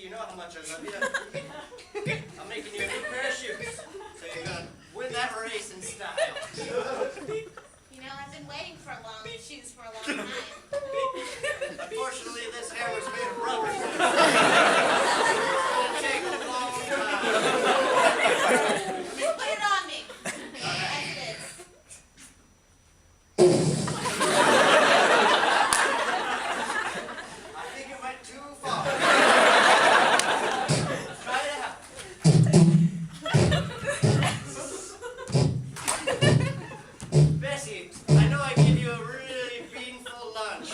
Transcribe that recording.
you know how much I love you. I'm making you a new pair of shoes. So you're going to win that race in style. You know, I've been waiting for long shoes for a long time. Unfortunately, this hair was made of rubber. It'll take a long time. Just put it on me. As it is. I think it went too far. Try it out. Bessie, I know I give you a really painful lunch.